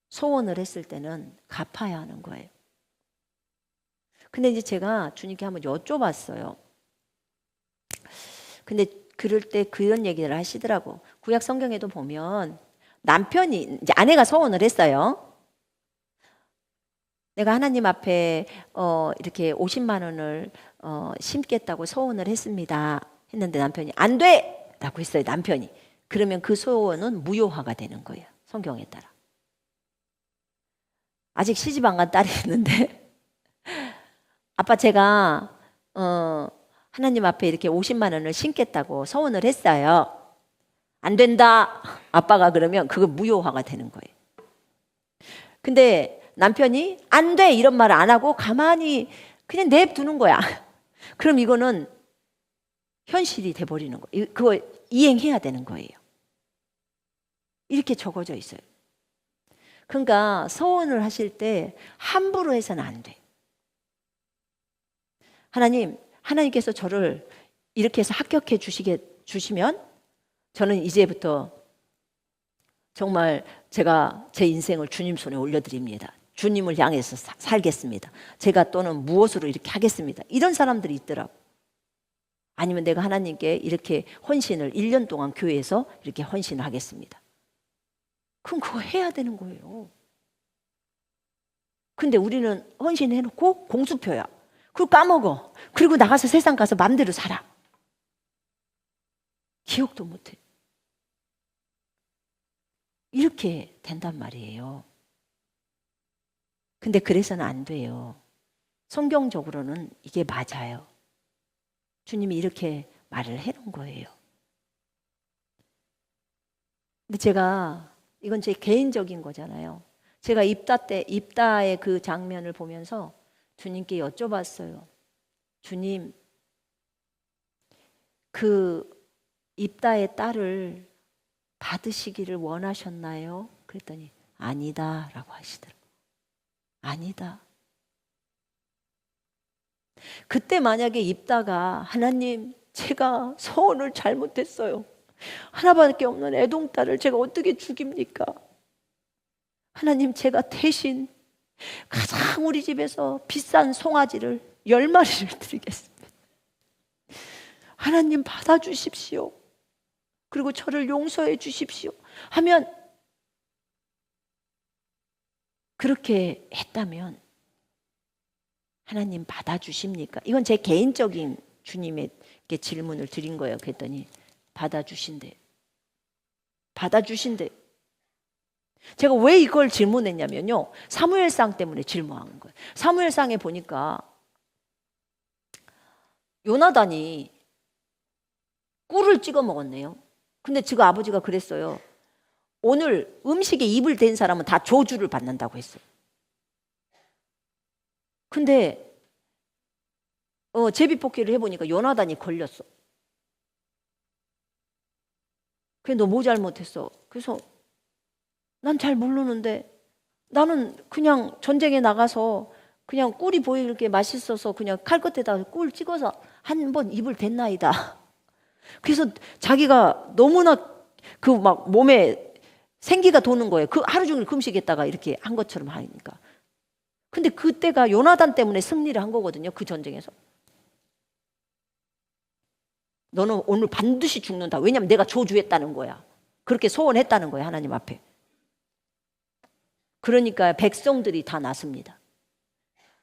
소원을 했을 때는 갚아야 하는 거예요. 근데 이제 제가 주님께 한번 여쭤봤어요. 근데 그럴 때 그런 얘기를 하시더라고. 구약 성경에도 보면 남편이, 이제 아내가 소원을 했어요. 내가 하나님 앞에 이렇게 50만 원을 심겠다고 소원을 했습니다. 했는데 남편이 안 돼! 라고 했어요. 남편이. 그러면 그 소원은 무효화가 되는 거예요. 성경에 따라. 아직 시집 안 간 딸이 있는데 아빠, 제가 하나님 앞에 이렇게 50만 원을 심겠다고 소원을 했어요. 안 된다. 아빠가 그러면 그거 무효화가 되는 거예요. 근데 남편이 안 돼! 이런 말을 안 하고 가만히 그냥 냅두는 거야. 그럼 이거는 현실이 돼버리는 거예요. 그거 이행해야 되는 거예요. 이렇게 적어져 있어요. 그러니까 소원을 하실 때 함부로 해서는 안 돼. 하나님께서 저를 이렇게 해서 합격해 주시면 저는 이제부터 정말 제가 제 인생을 주님 손에 올려드립니다. 주님을 향해서 살겠습니다. 제가 또는 무엇으로 이렇게 하겠습니다. 이런 사람들이 있더라고. 아니면 내가 하나님께 이렇게 헌신을 1년 동안 교회에서 이렇게 헌신을 하겠습니다. 그럼 그거 해야 되는 거예요. 근데 우리는 헌신해놓고 공수표야. 그걸 까먹어. 그리고 나가서 세상 가서 마음대로 살아. 기억도 못해. 이렇게 된단 말이에요. 근데 그래서는 안 돼요. 성경적으로는 이게 맞아요. 주님이 이렇게 말을 해놓은 거예요. 근데 제가, 이건 제 개인적인 거잖아요. 제가 입다의 그 장면을 보면서 주님께 여쭤봤어요. 주님, 그 입다의 딸을 받으시기를 원하셨나요? 그랬더니 아니다 라고 하시더라고요. 아니다. 그때 만약에 입다가 하나님, 제가 소원을 잘못했어요. 하나밖에 없는 애동딸을 제가 어떻게 죽입니까? 하나님, 제가 대신 가장 우리 집에서 비싼 송아지를 10마리를 드리겠습니다. 하나님 받아주십시오. 그리고 저를 용서해 주십시오. 하면, 그렇게 했다면 하나님 받아주십니까? 이건 제 개인적인 주님에게 질문을 드린 거예요. 그랬더니 받아주신대. 받아주신대. 제가 왜 이걸 질문했냐면요, 사무엘상 때문에 질문한 거예요. 사무엘상에 보니까 요나단이 꿀을 찍어 먹었네요. 근데 지금 아버지가 그랬어요. 오늘 음식에 입을 댄 사람은 다 저주를 받는다고 했어요. 근데 제비뽑기를 해보니까 요나단이 걸렸어. 그래, 너 뭐 잘못했어? 그래서 난 잘 모르는데 나는 그냥 전쟁에 나가서 그냥 꿀이 보이게 맛있어서 그냥 칼 끝에다 꿀 찍어서 한 번 입을 댔나이다. 그래서 자기가 너무나 그 막 몸에 생기가 도는 거예요. 그 하루 종일 금식했다가 이렇게 한 것처럼 하니까. 근데 그때가 요나단 때문에 승리를 한 거거든요. 그 전쟁에서. 너는 오늘 반드시 죽는다. 왜냐하면 내가 저주했다는 거야. 그렇게 소원했다는 거야, 하나님 앞에. 그러니까 백성들이 다 났습니다.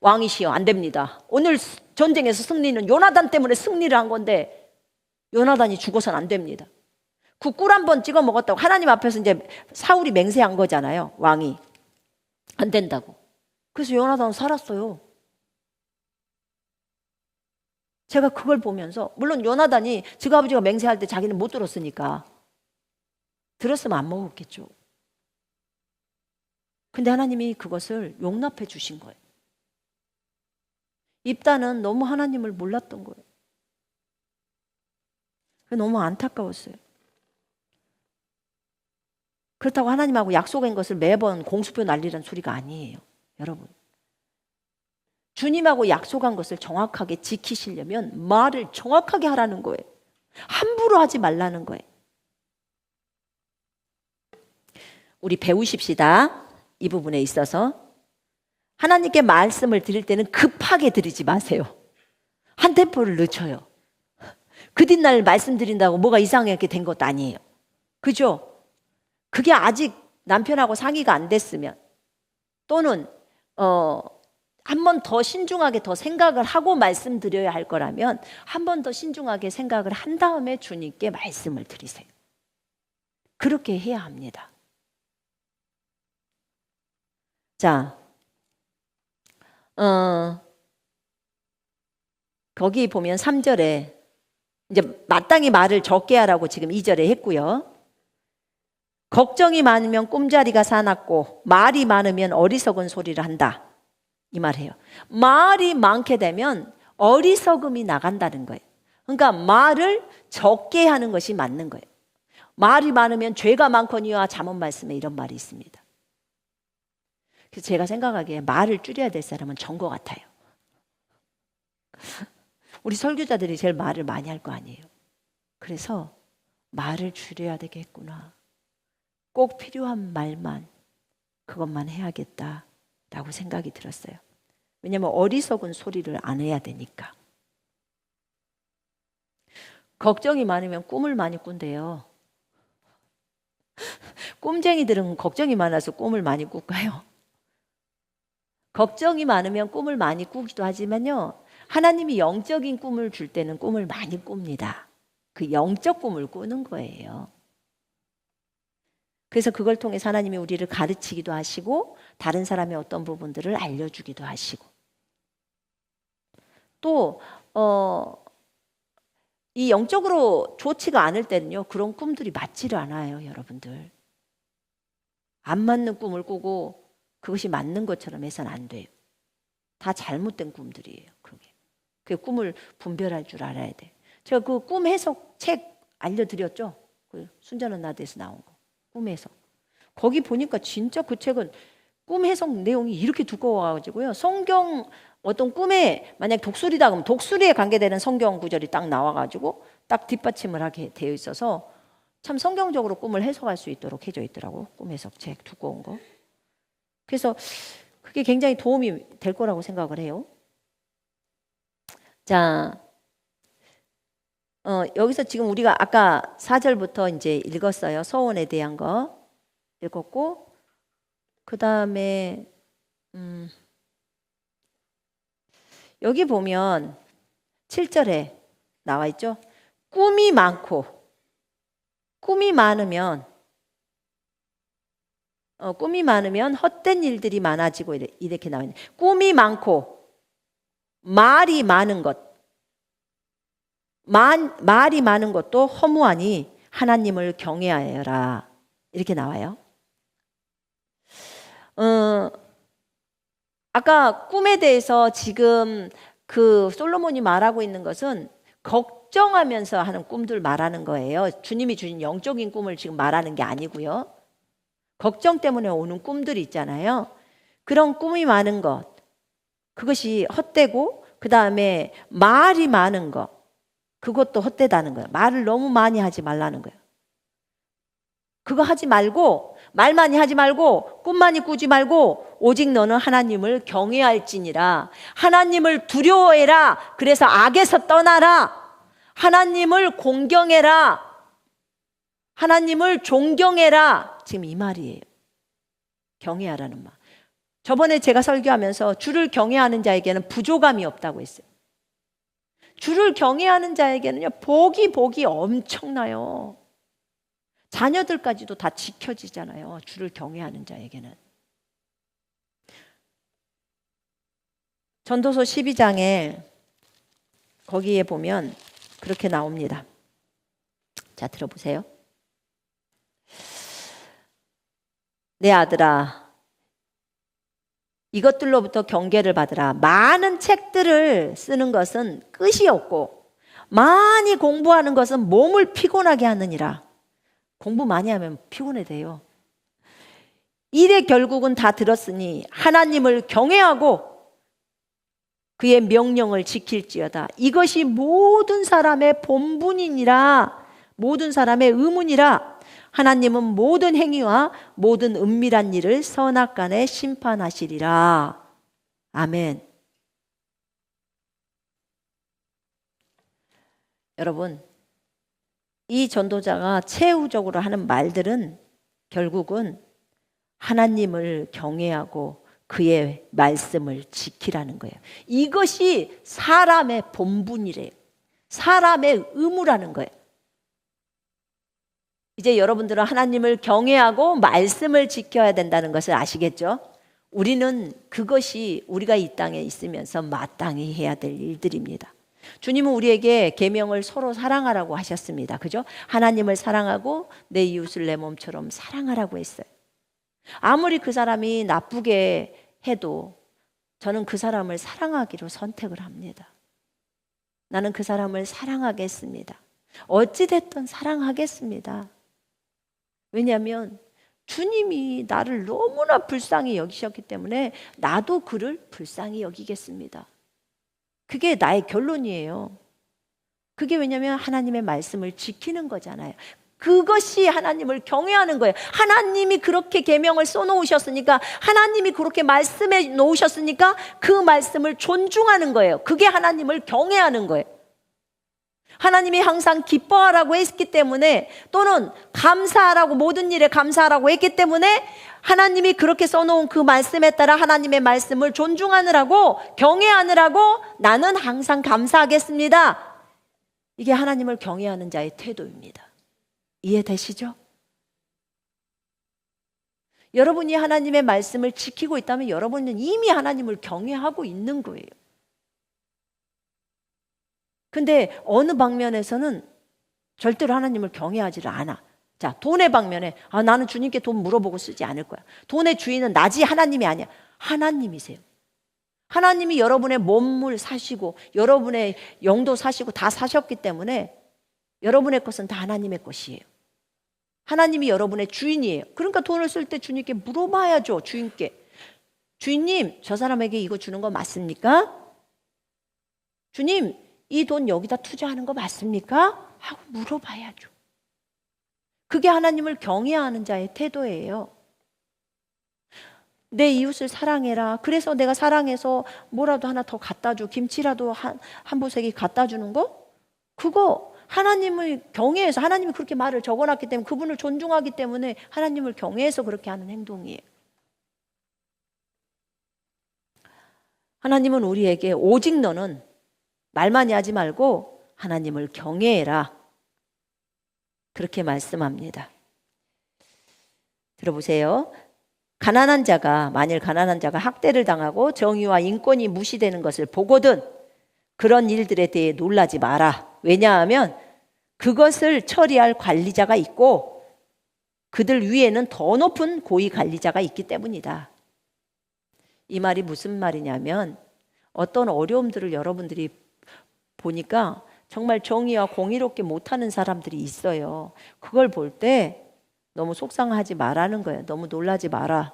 왕이시여, 안 됩니다. 오늘 전쟁에서 승리는 요나단 때문에 승리를 한 건데 요나단이 죽어서는 안 됩니다. 그 꿀 한 번 찍어 먹었다고 하나님 앞에서 이제 사울이 맹세한 거잖아요. 왕이. 안 된다고. 그래서 요나단은 살았어요. 제가 그걸 보면서, 물론 요나단이 지가 아버지가 맹세할 때 자기는 못 들었으니까 들었으면 안 먹었겠죠. 근데 하나님이 그것을 용납해 주신 거예요. 입다는 너무 하나님을 몰랐던 거예요. 너무 안타까웠어요. 그렇다고 하나님하고 약속한 것을 매번 공수표 날리는 소리가 아니에요. 여러분, 주님하고 약속한 것을 정확하게 지키시려면 말을 정확하게 하라는 거예요. 함부로 하지 말라는 거예요. 우리 배우십시다. 이 부분에 있어서 하나님께 말씀을 드릴 때는 급하게 드리지 마세요. 한 템포를 늦춰요. 그 뒷날 말씀드린다고 뭐가 이상하게 된 것도 아니에요. 그죠? 그게 아직 남편하고 상의가 안 됐으면, 또는 한 번 더 신중하게 더 생각을 하고 말씀드려야 할 거라면 한 번 더 신중하게 생각을 한 다음에 주님께 말씀을 드리세요. 그렇게 해야 합니다. 자, 거기 보면 3절에 이제 마땅히 말을 적게 하라고 지금 2절에 했고요. 걱정이 많으면 꿈자리가 사납고 말이 많으면 어리석은 소리를 한다. 이 말이에요. 말이 많게 되면 어리석음이 나간다는 거예요. 그러니까 말을 적게 하는 것이 맞는 거예요. 말이 많으면 죄가 많거니와 잠언 말씀에 이런 말이 있습니다. 그래서 제가 생각하기에 말을 줄여야 될 사람은 전 것 같아요. 우리 설교자들이 제일 말을 많이 할 거 아니에요. 그래서 말을 줄여야 되겠구나. 꼭 필요한 말만, 그것만 해야겠다라고 생각이 들었어요. 왜냐하면 어리석은 소리를 안 해야 되니까. 걱정이 많으면 꿈을 많이 꾼대요. 꿈쟁이들은 걱정이 많아서 꿈을 많이 꿀까요? 걱정이 많으면 꿈을 많이 꾸기도 하지만요, 하나님이 영적인 꿈을 줄 때는 꿈을 많이 꿉니다. 그 영적 꿈을 꾸는 거예요. 그래서 그걸 통해서 하나님이 우리를 가르치기도 하시고 다른 사람의 어떤 부분들을 알려주기도 하시고, 또 이 영적으로 좋지가 않을 때는요, 그런 꿈들이 맞지를 않아요. 여러분들, 안 맞는 꿈을 꾸고 그것이 맞는 것처럼 해서는 안 돼요. 다 잘못된 꿈들이에요. 그게 그 꿈을 분별할 줄 알아야 돼. 제가 그 꿈 해석 책 알려드렸죠. 그 순전한 나드에서 나온 거, 꿈 해석. 거기 보니까 진짜 그 책은 꿈 해석 내용이 이렇게 두꺼워가지고요, 성경 어떤 꿈에 만약 독수리다 그러면 독수리에 관계되는 성경 구절이 딱 나와가지고 딱 뒷받침을 하게 되어 있어서 참 성경적으로 꿈을 해석할 수 있도록 해져 있더라고. 꿈 해석 책 두꺼운 거. 그래서 그게 굉장히 도움이 될 거라고 생각을 해요. 자, 여기서 지금 우리가 아까 4절부터 이제 읽었어요. 서원에 대한 거 읽었고, 그 다음에 여기 보면 7절에 나와 있죠. 꿈이 많고, 꿈이 많으면 꿈이 많으면 헛된 일들이 많아지고 이렇게 나와 있네. 꿈이 많고 말이 많은 것, 말이 많은 것도 허무하니 하나님을 경외하여라. 이렇게 나와요. 아까 꿈에 대해서 지금 그 솔로몬이 말하고 있는 것은 걱정하면서 하는 꿈들 말하는 거예요. 주님이 주신 영적인 꿈을 지금 말하는 게 아니고요. 걱정 때문에 오는 꿈들이 있잖아요. 그런 꿈이 많은 것, 그것이 헛되고, 그 다음에 말이 많은 것, 그것도 헛되다는 거예요. 말을 너무 많이 하지 말라는 거예요. 그거 하지 말고, 말 많이 하지 말고, 꿈 많이 꾸지 말고, 오직 너는 하나님을 경외할지니라. 하나님을 두려워해라. 그래서 악에서 떠나라. 하나님을 공경해라. 하나님을 존경해라. 지금 이 말이에요. 경외하라는 말. 저번에 제가 설교하면서 주를 경외하는 자에게는 부족함이 없다고 했어요. 주를 경외하는 자에게는요, 복이 엄청나요. 자녀들까지도 다 지켜지잖아요. 주를 경외하는 자에게는. 전도서 12장에 거기에 보면 그렇게 나옵니다. 자, 들어보세요. 내 아들아, 이것들로부터 경계를 받으라. 많은 책들을 쓰는 것은 끝이 없고 많이 공부하는 것은 몸을 피곤하게 하느니라. 공부 많이 하면 피곤해 돼요. 일의 결국은 다 들었으니 하나님을 경외하고 그의 명령을 지킬지어다. 이것이 모든 사람의 본분이니라. 모든 사람의 의문이라. 하나님은 모든 행위와 모든 은밀한 일을 선악간에 심판하시리라. 아멘. 여러분, 이 전도자가 최후적으로 하는 말들은 결국은 하나님을 경외하고 그의 말씀을 지키라는 거예요. 이것이 사람의 본분이래요. 사람의 의무라는 거예요. 이제 여러분들은 하나님을 경외하고 말씀을 지켜야 된다는 것을 아시겠죠? 우리는 그것이 우리가 이 땅에 있으면서 마땅히 해야 될 일들입니다. 주님은 우리에게 계명을 서로 사랑하라고 하셨습니다. 그죠? 하나님을 사랑하고 내 이웃을 내 몸처럼 사랑하라고 했어요. 아무리 그 사람이 나쁘게 해도 저는 그 사람을 사랑하기로 선택을 합니다. 나는 그 사람을 사랑하겠습니다. 어찌됐든 사랑하겠습니다. 왜냐하면 주님이 나를 너무나 불쌍히 여기셨기 때문에 나도 그를 불쌍히 여기겠습니다. 그게 나의 결론이에요. 그게 왜냐하면 하나님의 말씀을 지키는 거잖아요. 그것이 하나님을 경외하는 거예요. 하나님이 그렇게 계명을 써놓으셨으니까, 하나님이 그렇게 말씀해 놓으셨으니까 그 말씀을 존중하는 거예요. 그게 하나님을 경외하는 거예요. 하나님이 항상 기뻐하라고 했기 때문에, 또는 감사하라고, 모든 일에 감사하라고 했기 때문에 하나님이 그렇게 써놓은 그 말씀에 따라 하나님의 말씀을 존중하느라고, 경외하느라고 나는 항상 감사하겠습니다. 이게 하나님을 경외하는 자의 태도입니다. 이해되시죠? 여러분이 하나님의 말씀을 지키고 있다면 여러분은 이미 하나님을 경외하고 있는 거예요. 근데 어느 방면에서는 절대로 하나님을 경외하지를 않아. 자, 돈의 방면에 나는 주님께 돈 물어보고 쓰지 않을 거야. 돈의 주인은 나지 하나님이 아니야. 하나님이세요. 하나님이 여러분의 몸을 사시고 여러분의 영도 사시고 다 사셨기 때문에 여러분의 것은 다 하나님의 것이에요. 하나님이 여러분의 주인이에요. 그러니까 돈을 쓸 때 주님께 물어봐야죠. 주인께. 주인님, 저 사람에게 이거 주는 거 맞습니까? 주님, 이 돈 여기다 투자하는 거 맞습니까? 하고 물어봐야죠. 그게 하나님을 경외하는 자의 태도예요. 내 이웃을 사랑해라. 그래서 내가 사랑해서 뭐라도 하나 더 갖다 줘. 김치라도 한 보세기 갖다 주는 거? 그거 하나님을 경외해서, 하나님이 그렇게 말을 적어놨기 때문에, 그분을 존중하기 때문에 하나님을 경외해서 그렇게 하는 행동이에요. 하나님은 우리에게 오직 너는 말 많이 하지 말고 하나님을 경외해라. 그렇게 말씀합니다. 들어보세요. 만일 가난한 자가 학대를 당하고 정의와 인권이 무시되는 것을 보거든 그런 일들에 대해 놀라지 마라. 왜냐하면 그것을 처리할 관리자가 있고 그들 위에는 더 높은 고위 관리자가 있기 때문이다. 이 말이 무슨 말이냐면 어떤 어려움들을 여러분들이 보니까 정말 정의와 공의롭게 못하는 사람들이 있어요. 그걸 볼 때 너무 속상하지 말라는 거예요. 너무 놀라지 마라.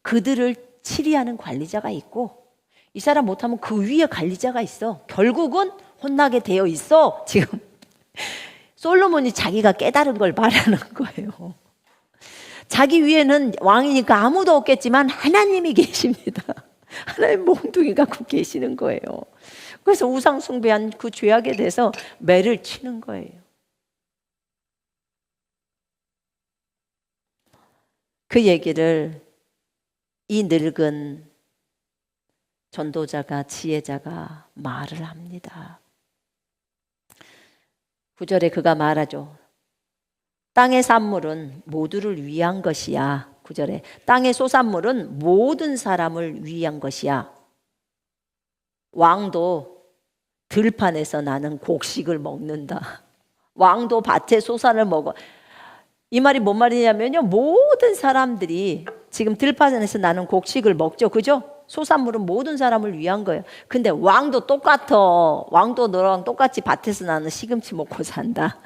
그들을 치리하는 관리자가 있고 이 사람 못하면 그 위에 관리자가 있어. 결국은 혼나게 되어 있어. 지금 솔로몬이 자기가 깨달은 걸 말하는 거예요. 자기 위에는 왕이니까 아무도 없겠지만 하나님이 계십니다. 하나님 몽둥이 갖고 계시는 거예요. 그래서 우상 숭배한 그 죄악에 대해서 매를 치는 거예요. 그 얘기를 이 늙은 전도자가 지혜자가 말을 합니다. 9절에 그가 말하죠. 땅의 산물은 모두를 위한 것이야. 9절에 땅의 소산물은 모든 사람을 위한 것이야. 왕도 들판에서 나는 곡식을 먹는다. 왕도 밭에 소산을 먹어. 이 말이 뭔 말이냐면요. 모든 사람들이 지금 들판에서 나는 곡식을 먹죠. 그죠? 소산물은 모든 사람을 위한 거예요. 근데 왕도 똑같아. 왕도 너랑 똑같이 밭에서 나는 시금치 먹고 산다.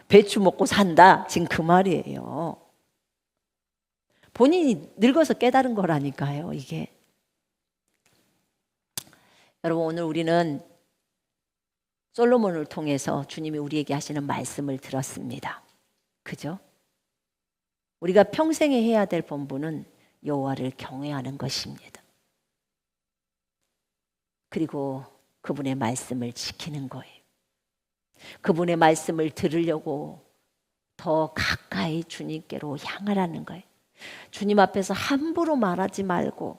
배추 먹고 산다. 지금 그 말이에요. 본인이 늙어서 깨달은 거라니까요, 이게. 여러분, 오늘 우리는 솔로몬을 통해서 주님이 우리에게 하시는 말씀을 들었습니다. 그죠? 우리가 평생에 해야 될 본분은 여호와를 경외하는 것입니다. 그리고 그분의 말씀을 지키는 거예요. 그분의 말씀을 들으려고 더 가까이 주님께로 향하라는 거예요. 주님 앞에서 함부로 말하지 말고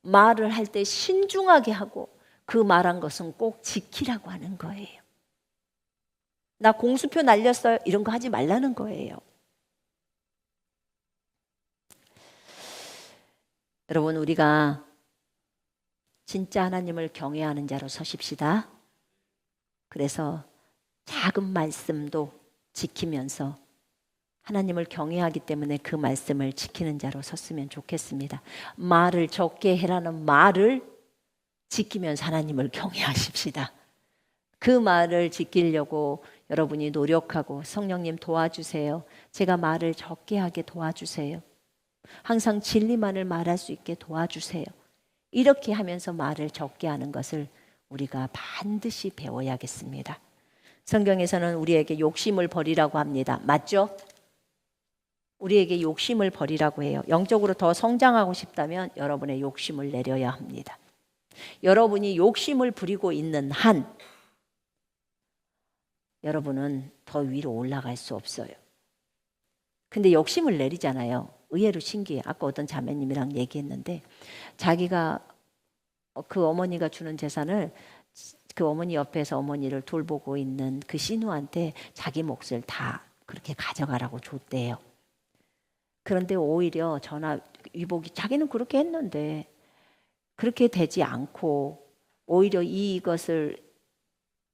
말을 할 때 신중하게 하고 그 말한 것은 꼭 지키라고 하는 거예요. 나 공수표 날렸어요. 이런 거 하지 말라는 거예요. 여러분, 우리가 진짜 하나님을 경외하는 자로 서십시다. 그래서 작은 말씀도 지키면서 하나님을 경외하기 때문에 그 말씀을 지키는 자로 섰으면 좋겠습니다. 말을 적게 해라는 말을 지키면서 하나님을 경외하십시다. 그 말을 지키려고 여러분이 노력하고 성령님 도와주세요. 제가 말을 적게 하게 도와주세요. 항상 진리만을 말할 수 있게 도와주세요. 이렇게 하면서 말을 적게 하는 것을 우리가 반드시 배워야겠습니다. 성경에서는 우리에게 욕심을 버리라고 합니다. 맞죠? 우리에게 욕심을 버리라고 해요. 영적으로 더 성장하고 싶다면 여러분의 욕심을 내려야 합니다. 여러분이 욕심을 부리고 있는 한 여러분은 더 위로 올라갈 수 없어요. 근데 욕심을 내리잖아요. 의외로 신기해요. 아까 어떤 자매님이랑 얘기했는데 자기가 그 어머니가 주는 재산을 그 어머니 옆에서 어머니를 돌보고 있는 그 신우한테 자기 몫을 다 그렇게 가져가라고 줬대요. 그런데 오히려 위복이 자기는 그렇게 했는데 그렇게 되지 않고 오히려 이것을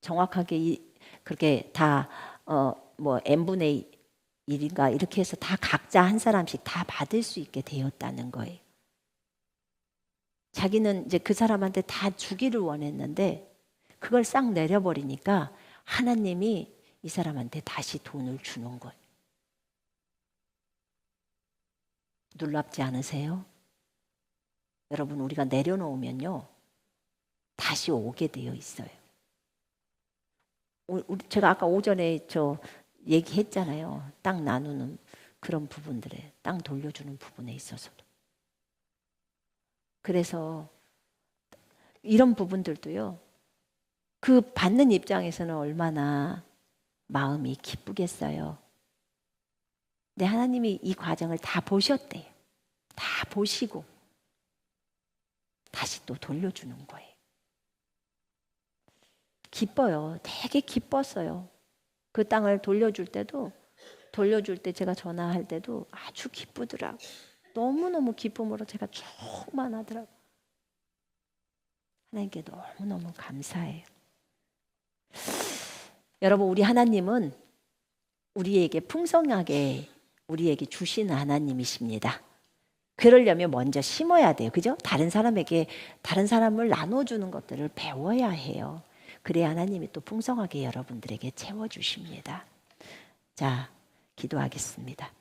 정확하게 그렇게 다 n분의 1인가 이렇게 해서 다 각자 한 사람씩 다 받을 수 있게 되었다는 거예요. 자기는 이제 그 사람한테 다 주기를 원했는데 그걸 싹 내려버리니까 하나님이 이 사람한테 다시 돈을 주는 거예요. 놀랍지 않으세요? 여러분, 우리가 내려놓으면요 다시 오게 되어 있어요. 제가 아까 오전에 얘기했잖아요. 땅 나누는 그런 부분들에 땅 돌려주는 부분에 있어서도. 그래서 이런 부분들도요. 그 받는 입장에서는 얼마나 마음이 기쁘겠어요. 근데 하나님이 이 과정을 다 보셨대요. 다 보시고 다시 또 돌려주는 거예요. 기뻐요. 되게 기뻤어요. 그 땅을 돌려줄 때 제가 전화할 때도 아주 기쁘더라고요. 너무너무 기쁨으로 제가 충만하더라고요. 하나님께 너무너무 감사해요. 여러분, 우리 하나님은 우리에게 풍성하게 우리에게 주시는 하나님이십니다. 그러려면 먼저 심어야 돼요. 그죠? 다른 사람을 나눠주는 것들을 배워야 해요. 그래야 하나님이 또 풍성하게 여러분들에게 채워주십니다. 자, 기도하겠습니다.